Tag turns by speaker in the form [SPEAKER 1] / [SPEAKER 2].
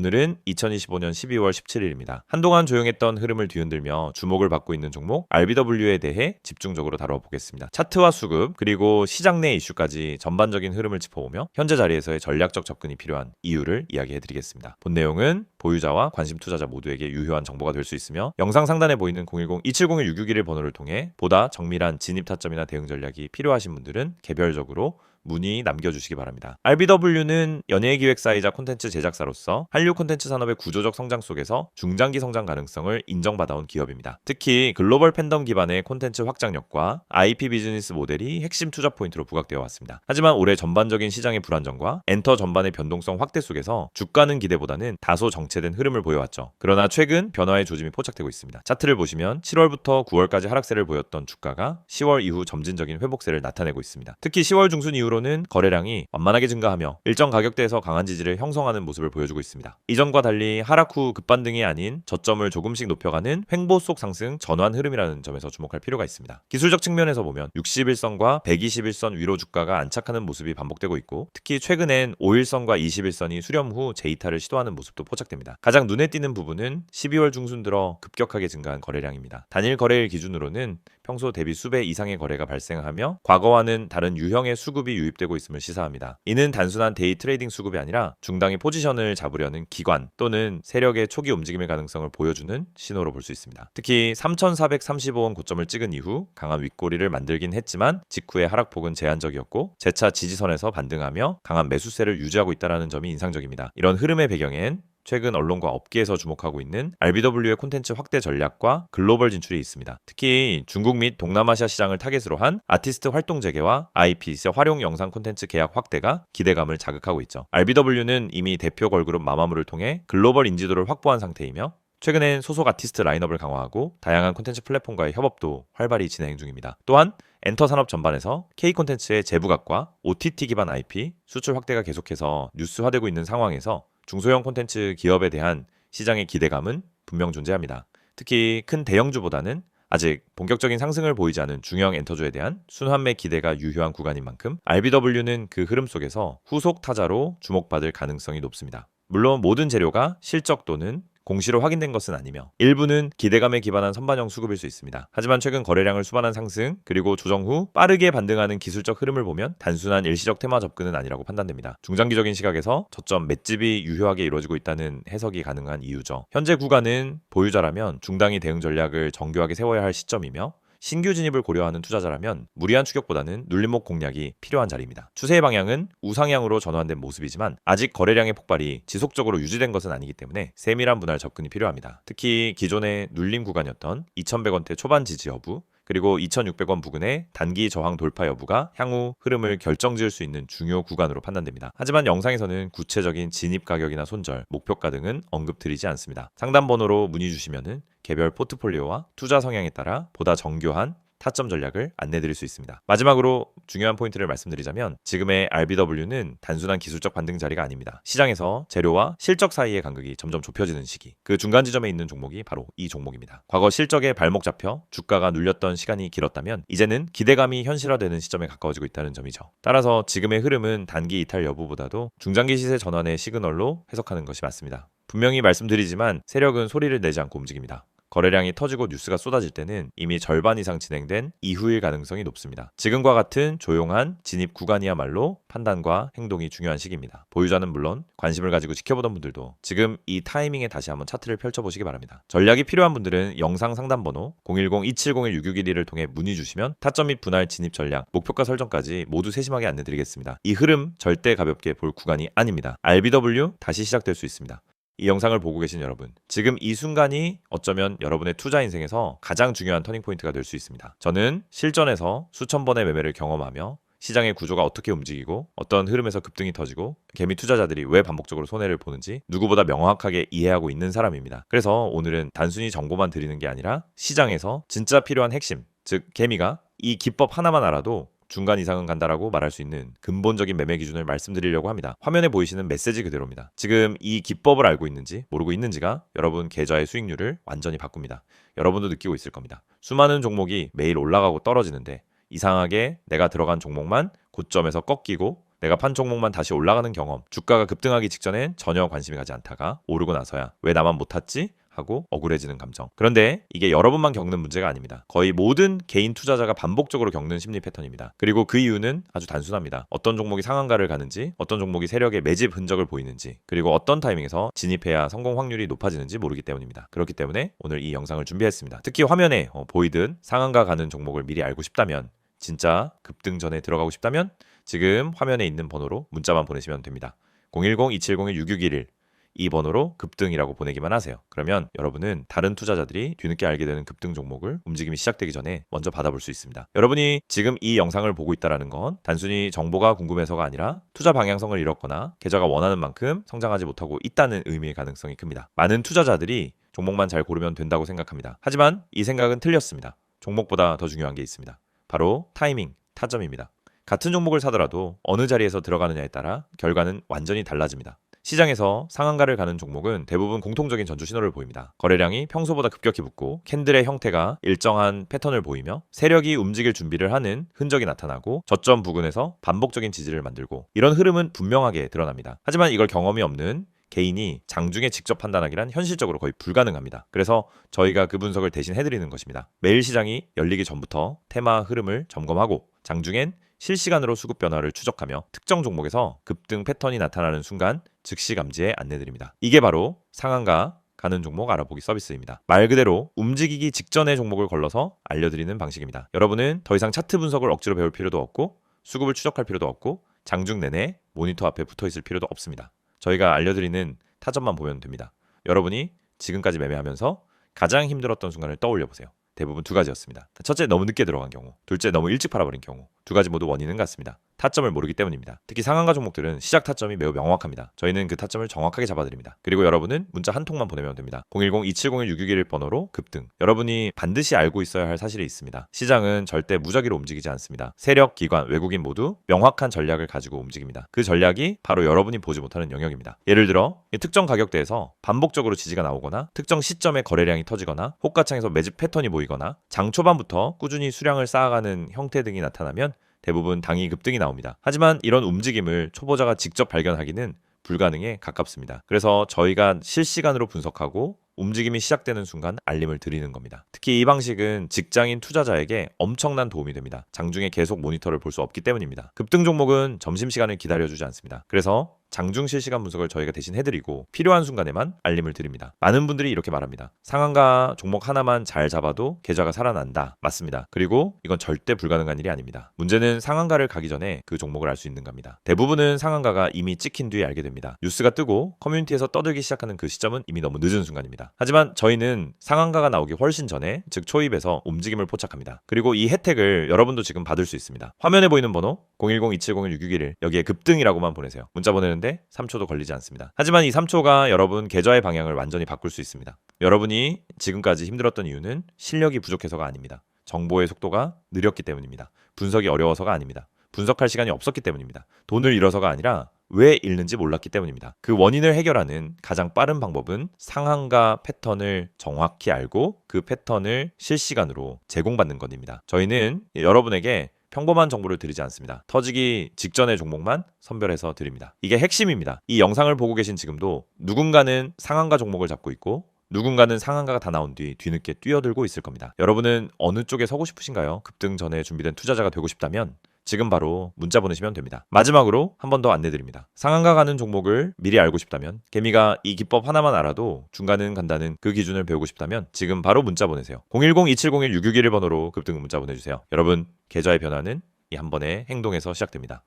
[SPEAKER 1] 오늘은 2025년 12월 17일입니다. 한동안 조용했던 흐름을 뒤흔들며 주목을 받고 있는 종목 RBW에 대해 집중적으로 다뤄보겠습니다. 차트와 수급 그리고 시장 내 이슈까지 전반적인 흐름을 짚어보며 현재 자리에서의 전략적 접근이 필요한 이유를 이야기해드리겠습니다. 본 내용은 보유자와 관심 투자자 모두에게 유효한 정보가 될 수 있으며 영상 상단에 보이는 010-2701-6611 번호를 통해 보다 정밀한 진입 타점이나 대응 전략이 필요하신 분들은 개별적으로 문의 남겨주시기 바랍니다. RBW는 연예기획사이자 콘텐츠 제작사로서 한류 콘텐츠 산업의 구조적 성장 속에서 중장기 성장 가능성을 인정받아온 기업입니다. 특히 글로벌 팬덤 기반의 콘텐츠 확장력과 IP 비즈니스 모델이 핵심 투자 포인트로 부각되어 왔습니다. 하지만 올해 전반적인 시장의 불안정과 엔터 전반의 변동성 확대 속에서 주가는 기대보다는 다소 정체된 흐름을 보여왔죠. 그러나 최근 변화의 조짐이 포착되고 있습니다. 차트를 보시면 7월부터 9월까지 하락세를 보였던 주가가 10월 이후 점진적인 회복세를 나타내고 있습니다. 특히 10월 중순 이후로는 거래량이 완만하게 증가하며 일정 가격대에서 강한 지지를 형성하는 모습을 보여주고 있습니다. 이전과 달리 하락 후 급반등이 아닌 저점을 조금씩 높여가는 횡보 속 상승 전환 흐름이라는 점에서 주목할 필요가 있습니다. 기술적 측면에서 보면 61선과 121선 위로 주가가 안착하는 모습이 반복되고 있고 특히 최근엔 5일선과 21선이 수렴 후 재이탈을 시도하는 모습도 포착됩니다. 가장 눈에 띄는 부분은 12월 중순 들어 급격하게 증가한 거래량입니다. 단일 거래일 기준으로는 평소 대비 수배 이상의 거래가 발생하며 과거와는 다른 유형의 수급이 유입되고 있음을 시사합니다. 이는 단순한 데이 트레이딩 수급이 아니라 중당의 포지션을 잡으려는 기관 또는 세력의 초기 움직임의 가능성을 보여주는 신호로 볼 수 있습니다. 특히 3,435원 고점을 찍은 이후 강한 윗꼬리를 만들긴 했지만 직후의 하락폭은 제한적이었고 재차 지지선에서 반등하며 강한 매수세를 유지하고 있다는 점이 인상적입니다. 이런 흐름의 배경엔 최근 언론과 업계에서 주목하고 있는 RBW의 콘텐츠 확대 전략과 글로벌 진출이 있습니다. 특히 중국 및 동남아시아 시장을 타겟으로 한 아티스트 활동 재개와 IP 활용 영상 콘텐츠 계약 확대가 기대감을 자극하고 있죠. RBW는 이미 대표 걸그룹 마마무를 통해 글로벌 인지도를 확보한 상태이며 최근엔 소속 아티스트 라인업을 강화하고 다양한 콘텐츠 플랫폼과의 협업도 활발히 진행 중입니다. 또한 엔터 산업 전반에서 K 콘텐츠의 재부각과 OTT 기반 IP 수출 확대가 계속해서 뉴스화되고 있는 상황에서 중소형 콘텐츠 기업에 대한 시장의 기대감은 분명 존재합니다. 특히 큰 대형주보다는 아직 본격적인 상승을 보이지 않은 중형 엔터주에 대한 순환매 기대가 유효한 구간인 만큼 RBW는 그 흐름 속에서 후속 타자로 주목받을 가능성이 높습니다. 물론 모든 재료가 실적 또는 공시로 확인된 것은 아니며 일부는 기대감에 기반한 선반영 수급일 수 있습니다. 하지만 최근 거래량을 수반한 상승 그리고 조정 후 빠르게 반등하는 기술적 흐름을 보면 단순한 일시적 테마 접근은 아니라고 판단됩니다. 중장기적인 시각에서 저점 맷집이 유효하게 이루어지고 있다는 해석이 가능한 이유죠. 현재 구간은 보유자라면 중당이 대응 전략을 정교하게 세워야 할 시점이며 신규 진입을 고려하는 투자자라면 무리한 추격보다는 눌림목 공략이 필요한 자리입니다. 추세의 방향은 우상향으로 전환된 모습이지만 아직 거래량의 폭발이 지속적으로 유지된 것은 아니기 때문에 세밀한 분할 접근이 필요합니다. 특히 기존의 눌림 구간이었던 2,100원대 초반 지지 여부 그리고 2,600원 부근의 단기 저항 돌파 여부가 향후 흐름을 결정지을 수 있는 중요 구간으로 판단됩니다. 하지만 영상에서는 구체적인 진입 가격이나 손절, 목표가 등은 언급드리지 않습니다. 상담 번호로 문의 주시면은 개별 포트폴리오와 투자 성향에 따라 보다 정교한 타점 전략을 안내드릴 수 있습니다. 마지막으로 중요한 포인트를 말씀드리자면 지금의 RBW는 단순한 기술적 반등 자리가 아닙니다. 시장에서 재료와 실적 사이의 간극이 점점 좁혀지는 시기, 그 중간 지점에 있는 종목이 바로 이 종목입니다. 과거 실적에 발목 잡혀 주가가 눌렸던 시간이 길었다면 이제는 기대감이 현실화되는 시점에 가까워지고 있다는 점이죠. 따라서 지금의 흐름은 단기 이탈 여부보다도 중장기 시세 전환의 시그널로 해석하는 것이 맞습니다. 분명히 말씀드리지만 세력은 소리를 내지 않고 움직입니다. 거래량이 터지고 뉴스가 쏟아질 때는 이미 절반 이상 진행된 이후일 가능성이 높습니다. 지금과 같은 조용한 진입 구간이야말로 판단과 행동이 중요한 시기입니다. 보유자는 물론 관심을 가지고 지켜보던 분들도 지금 이 타이밍에 다시 한번 차트를 펼쳐보시기 바랍니다. 전략이 필요한 분들은 영상 상담 번호 010-2701-6611을 통해 문의 주시면 타점 및 분할 진입 전략, 목표가 설정까지 모두 세심하게 안내드리겠습니다. 이 흐름 절대 가볍게 볼 구간이 아닙니다. RBW 다시 시작될 수 있습니다. 이 영상을 보고 계신 여러분, 지금 이 순간이 어쩌면 여러분의 투자 인생에서 가장 중요한 터닝포인트가 될 수 있습니다. 저는 실전에서 수천 번의 매매를 경험하며 시장의 구조가 어떻게 움직이고 어떤 흐름에서 급등이 터지고 개미 투자자들이 왜 반복적으로 손해를 보는지 누구보다 명확하게 이해하고 있는 사람입니다. 그래서 오늘은 단순히 정보만 드리는 게 아니라 시장에서 진짜 필요한 핵심, 즉 개미가 이 기법 하나만 알아도 중간 이상은 간다라고 말할 수 있는 근본적인 매매 기준을 말씀드리려고 합니다. 화면에 보이시는 메시지 그대로입니다. 지금 이 기법을 알고 있는지 모르고 있는지가 여러분 계좌의 수익률을 완전히 바꿉니다. 여러분도 느끼고 있을 겁니다. 수많은 종목이 매일 올라가고 떨어지는데 이상하게 내가 들어간 종목만 고점에서 꺾이고 내가 판 종목만 다시 올라가는 경험, 주가가 급등하기 직전엔 전혀 관심이 가지 않다가 오르고 나서야 왜 나만 못 탔지? 하고 억울해지는 감정. 그런데 이게 여러분만 겪는 문제가 아닙니다. 거의 모든 개인 투자자가 반복적으로 겪는 심리 패턴입니다. 그리고 그 이유는 아주 단순합니다. 어떤 종목이 상한가를 가는지, 어떤 종목이 세력의 매집 흔적을 보이는지, 그리고 어떤 타이밍에서 진입해야 성공 확률이 높아지는지 모르기 때문입니다. 그렇기 때문에 오늘 이 영상을 준비했습니다. 특히 화면에 보이듯 상한가 가는 종목을 미리 알고 싶다면, 진짜 급등 전에 들어가고 싶다면 지금 화면에 있는 번호로 문자만 보내시면 됩니다. 010-2701-6611 이 번호로 급등이라고 보내기만 하세요. 그러면 여러분은 다른 투자자들이 뒤늦게 알게 되는 급등 종목을 움직임이 시작되기 전에 먼저 받아볼 수 있습니다. 여러분이 지금 이 영상을 보고 있다는 건 단순히 정보가 궁금해서가 아니라 투자 방향성을 잃었거나 계좌가 원하는 만큼 성장하지 못하고 있다는 의미의 가능성이 큽니다. 많은 투자자들이 종목만 잘 고르면 된다고 생각합니다. 하지만 이 생각은 틀렸습니다. 종목보다 더 중요한 게 있습니다. 바로 타이밍, 타점입니다. 같은 종목을 사더라도 어느 자리에서 들어가느냐에 따라 결과는 완전히 달라집니다. 시장에서 상한가를 가는 종목은 대부분 공통적인 전조 신호를 보입니다. 거래량이 평소보다 급격히 붙고 캔들의 형태가 일정한 패턴을 보이며 세력이 움직일 준비를 하는 흔적이 나타나고 저점 부근에서 반복적인 지지를 만들고 이런 흐름은 분명하게 드러납니다. 하지만 이걸 경험이 없는 개인이 장중에 직접 판단하기란 현실적으로 거의 불가능합니다. 그래서 저희가 그 분석을 대신 해드리는 것입니다. 매일 시장이 열리기 전부터 테마 흐름을 점검하고 장중엔 실시간으로 수급 변화를 추적하며 특정 종목에서 급등 패턴이 나타나는 순간 즉시 감지에 안내드립니다. 이게 바로 상한가 가는 종목 알아보기 서비스입니다. 말 그대로 움직이기 직전의 종목을 걸러서 알려드리는 방식입니다. 여러분은 더 이상 차트 분석을 억지로 배울 필요도 없고 수급을 추적할 필요도 없고 장중 내내 모니터 앞에 붙어 있을 필요도 없습니다. 저희가 알려드리는 타점만 보면 됩니다. 여러분이 지금까지 매매하면서 가장 힘들었던 순간을 떠올려 보세요. 대부분 두 가지였습니다. 첫째, 너무 늦게 들어간 경우. 둘째, 너무 일찍 팔아버린 경우. 두 가지 모두 원인은 같습니다. 타점을 모르기 때문입니다. 특히 상한가 종목들은 시작 타점이 매우 명확합니다. 저희는 그 타점을 정확하게 잡아드립니다. 그리고 여러분은 문자 한 통만 보내면 됩니다. 010-2701-6611 번호로 급등. 여러분이 반드시 알고 있어야 할 사실이 있습니다. 시장은 절대 무작위로 움직이지 않습니다. 세력, 기관, 외국인 모두 명확한 전략을 가지고 움직입니다. 그 전략이 바로 여러분이 보지 못하는 영역입니다. 예를 들어 특정 가격대에서 반복적으로 지지가 나오거나 특정 시점에 거래량이 터지거나 호가창에서 매집 패턴이 보이거나 장 초반부터 꾸준히 수량을 쌓아가는 형태 등이 나타나면 대부분 당이 급등이 나옵니다. 하지만 이런 움직임을 초보자가 직접 발견하기는 불가능에 가깝습니다. 그래서 저희가 실시간으로 분석하고 움직임이 시작되는 순간 알림을 드리는 겁니다. 특히 이 방식은 직장인 투자자에게 엄청난 도움이 됩니다. 장중에 계속 모니터를 볼 수 없기 때문입니다. 급등 종목은 점심시간을 기다려주지 않습니다. 그래서 장중 실시간 분석을 저희가 대신 해드리고 필요한 순간에만 알림을 드립니다. 많은 분들이 이렇게 말합니다. 상한가 종목 하나만 잘 잡아도 계좌가 살아난다. 맞습니다. 그리고 이건 절대 불가능한 일이 아닙니다. 문제는 상한가를 가기 전에 그 종목을 알 수 있는 겁니다. 대부분은 상한가가 이미 찍힌 뒤에 알게 됩니다. 뉴스가 뜨고 커뮤니티에서 떠들기 시작하는 그 시점은 이미 너무 늦은 순간입니다. 하지만 저희는 상한가가 나오기 훨씬 전에, 즉 초입에서 움직임을 포착합니다. 그리고 이 혜택을 여러분도 지금 받을 수 있습니다. 화면에 보이는 번호 010-2701-6611 여기에 급등이라고만 보내세요. 문자 보내는데 3초도 걸리지 않습니다. 하지만 이 3초가 여러분 계좌의 방향을 완전히 바꿀 수 있습니다. 여러분이 지금까지 힘들었던 이유는 실력이 부족해서가 아닙니다. 정보의 속도가 느렸기 때문입니다. 분석이 어려워서가 아닙니다. 분석할 시간이 없었기 때문입니다. 돈을 잃어서가 아니라 왜 잃는지 몰랐기 때문입니다. 그 원인을 해결하는 가장 빠른 방법은 상한가 패턴을 정확히 알고 그 패턴을 실시간으로 제공받는 것입니다. 저희는 여러분에게 평범한 정보를 드리지 않습니다. 터지기 직전의 종목만 선별해서 드립니다. 이게 핵심입니다. 이 영상을 보고 계신 지금도 누군가는 상한가 종목을 잡고 있고 누군가는 상한가가 다 나온 뒤 뒤늦게 뛰어들고 있을 겁니다. 여러분은 어느 쪽에 서고 싶으신가요? 급등 전에 준비된 투자자가 되고 싶다면 지금 바로 문자 보내시면 됩니다. 마지막으로 한 번 더 안내드립니다. 상한가 가는 종목을 미리 알고 싶다면, 개미가 이 기법 하나만 알아도 중간은 간다는 그 기준을 배우고 싶다면 지금 바로 문자 보내세요. 010-2701-6611 번호로 급등 문자 보내주세요. 여러분, 계좌의 변화는 이 한 번의 행동에서 시작됩니다.